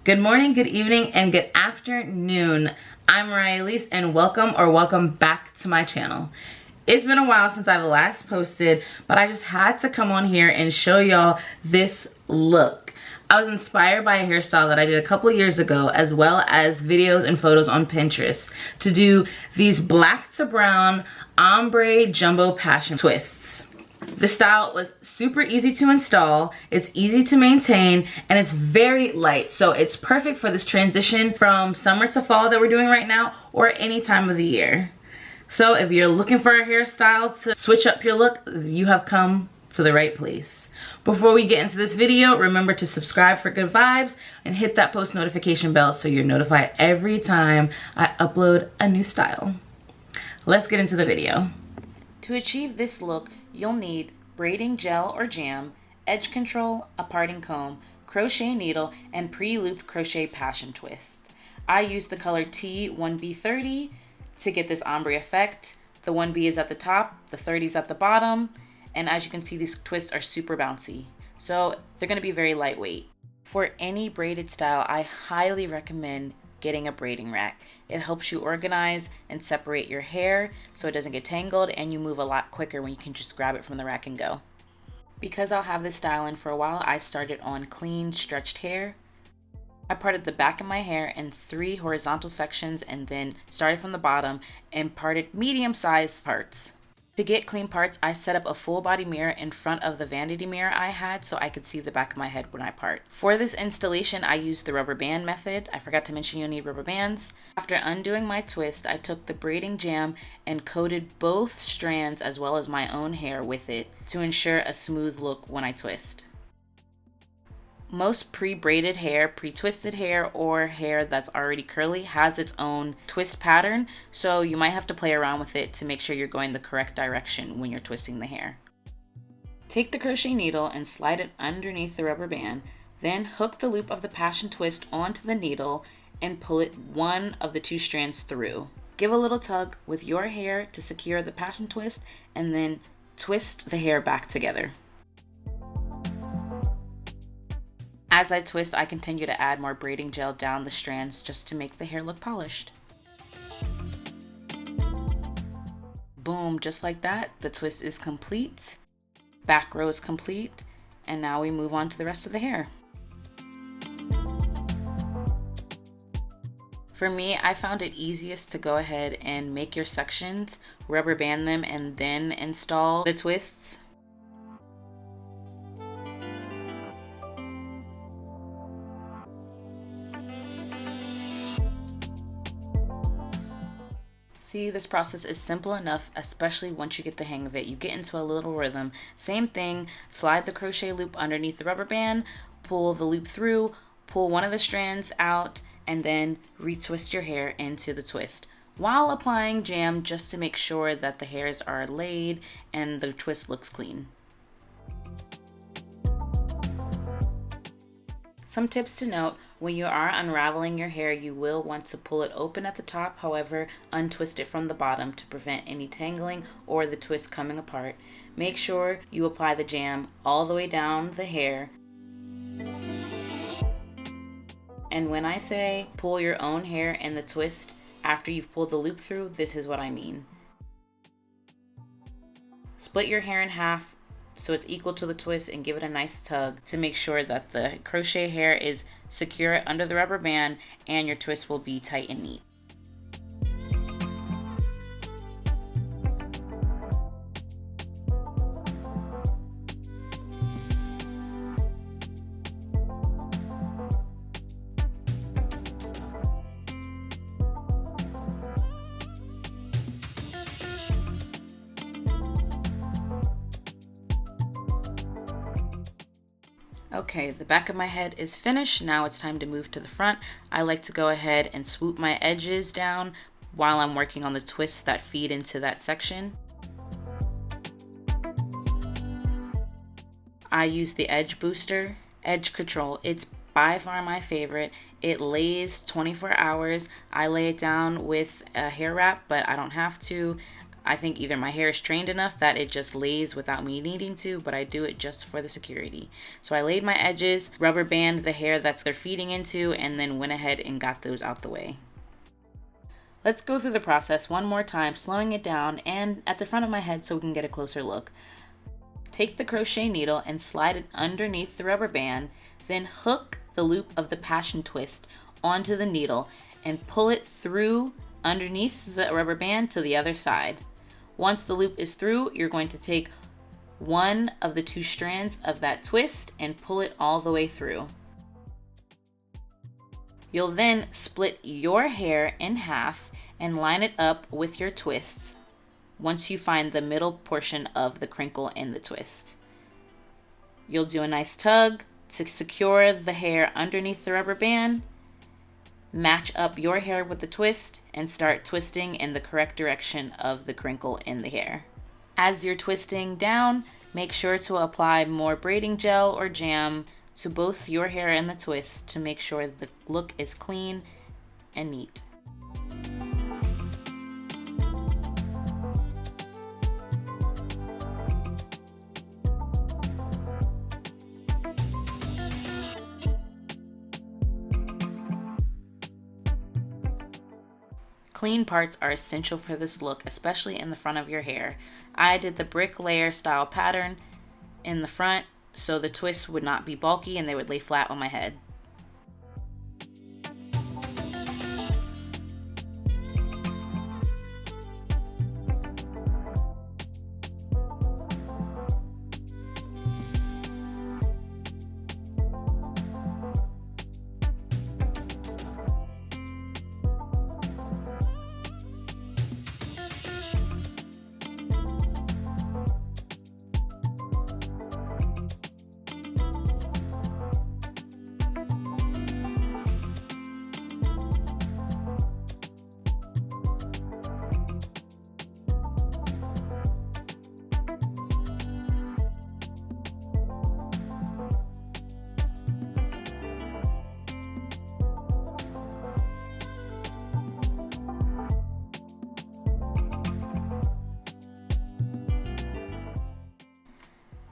Good morning, good evening, and good afternoon. I'm Riley and welcome back to my channel. It's been a while since I've last posted, but I just had to come on here and show y'all this look. I was inspired by a hairstyle that I did a couple years ago, as well as videos and photos on Pinterest, to do these black to brown ombre jumbo passion twists. The style was super easy to install, it's easy to maintain, and it's very light. So it's perfect for this transition from summer to fall that we're doing right now, or any time of the year. So if you're looking for a hairstyle to switch up your look, you have come to the right place. Before we get into this video, remember to subscribe for good vibes and hit that post notification bell so you're notified every time I upload a new style. Let's get into the video. To achieve this look, you'll need braiding gel or jam, edge control, a parting comb, crochet needle, and pre-looped crochet passion twist. I used the color T1B30 to get this ombre effect. The 1B is at the top, the 30 is at the bottom, and as you can see, these twists are super bouncy. So they're gonna be very lightweight. For any braided style, I highly recommend getting a braiding rack. It helps you organize and separate your hair so it doesn't get tangled, and you move a lot quicker when you can just grab it from the rack and go. Because I'll have this style in for a while, I started on clean stretched hair. I parted the back of my hair in 3 horizontal sections and then started from the bottom and parted medium-sized parts. To get clean parts, I set up a full body mirror in front of the vanity mirror I had so I could see the back of my head when I part. For this installation, I used the rubber band method. I forgot to mention you'll need rubber bands. After undoing my twist, I took the braiding jam and coated both strands as well as my own hair with it to ensure a smooth look when I twist. Most pre-braided hair, pre-twisted hair, or hair that's already curly has its own twist pattern, so you might have to play around with it to make sure you're going the correct direction when you're twisting the hair. Take the crochet needle and slide it underneath the rubber band, then hook the loop of the passion twist onto the needle and pull it one of the 2 strands through. Give a little tug with your hair to secure the passion twist and then twist the hair back together. As I twist, I continue to add more braiding gel down the strands just to make the hair look polished. Boom, just like that, the twist is complete. Back row is complete, and now we move on to the rest of the hair. For me, I found it easiest to go ahead and make your sections, rubber band them, and then install the twists. See, this process is simple enough, especially once you get the hang of it. You get into a little rhythm. Same thing, slide the crochet loop underneath the rubber band, pull the loop through, pull one of the strands out, and then retwist your hair into the twist while applying jam just to make sure that the hairs are laid and the twist looks clean. Some tips to note: when you are unraveling your hair, you will want to pull it open at the top, however, untwist it from the bottom to prevent any tangling or the twist coming apart. Make sure you apply the jam all the way down the hair. And when I say pull your own hair in the twist after you've pulled the loop through, this is what I mean. Split your hair in half so it's equal to the twist and give it a nice tug to make sure that the crochet hair is secure under the rubber band and your twist will be tight and neat. Okay, the back of my head is finished. Now it's time to move to the front. I like to go ahead and swoop my edges down while I'm working on the twists that feed into that section. I use the edge booster, edge control. It's by far my favorite. It lays 24 hours. I lay it down with a hair wrap, but I don't have to. I think either my hair is trained enough that it just lays without me needing to, but I do it just for the security. So I laid my edges, rubber band the hair that's they're feeding into, and then went ahead and got those out the way. Let's go through the process one more time, slowing it down and at the front of my head so we can get a closer look. Take the crochet needle and slide it underneath the rubber band, then hook the loop of the passion twist onto the needle and pull it through underneath the rubber band to the other side. Once the loop is through, you're going to take one of the two strands of that twist and pull it all the way through. You'll then split your hair in half and line it up with your twists once you find the middle portion of the crinkle in the twist. You'll do a nice tug to secure the hair underneath the rubber band, match up your hair with the twist, and start twisting in the correct direction of the crinkle in the hair. As you're twisting down, make sure to apply more braiding gel or jam to both your hair and the twist to make sure the look is clean and neat. Clean parts are essential for this look, especially in the front of your hair. I did the brick layer style pattern in the front so the twists would not be bulky and they would lay flat on my head.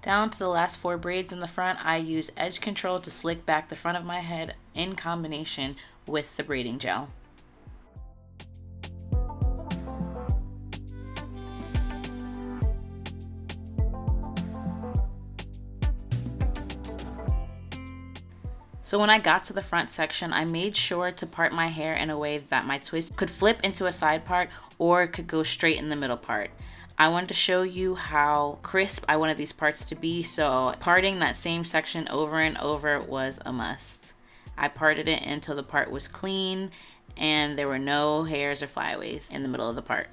Down to the last 4 braids in the front, I use edge control to slick back the front of my head in combination with the braiding gel. So when I got to the front section, I made sure to part my hair in a way that my twist could flip into a side part or could go straight in the middle part. I wanted to show you how crisp I wanted these parts to be, so parting that same section over and over was a must. I parted it until the part was clean and there were no hairs or flyaways in the middle of the part.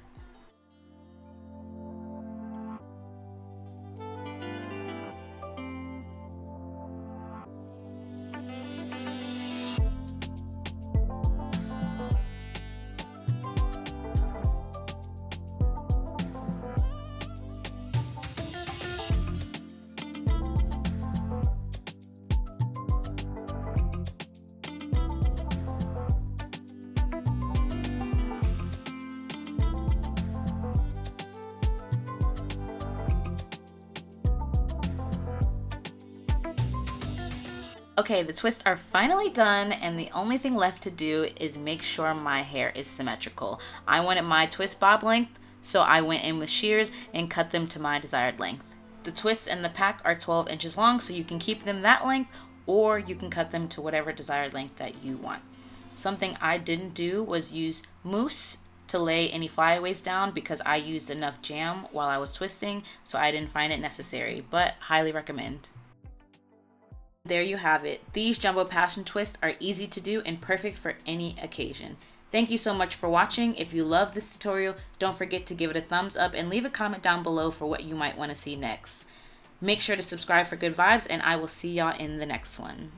Okay, the twists are finally done and the only thing left to do is make sure my hair is symmetrical. I wanted my twist bob length, so I went in with shears and cut them to my desired length. The twists and the pack are 12 inches long, so you can keep them that length or you can cut them to whatever desired length that you want. Something I didn't do was use mousse to lay any flyaways down because I used enough jam while I was twisting, so I didn't find it necessary, but highly recommend. There you have it. These jumbo passion twists are easy to do and perfect for any occasion. Thank you so much for watching. If you love this tutorial, don't forget to give it a thumbs up and leave a comment down below for what you might want to see next. Make sure to subscribe for good vibes and I will see y'all in the next one.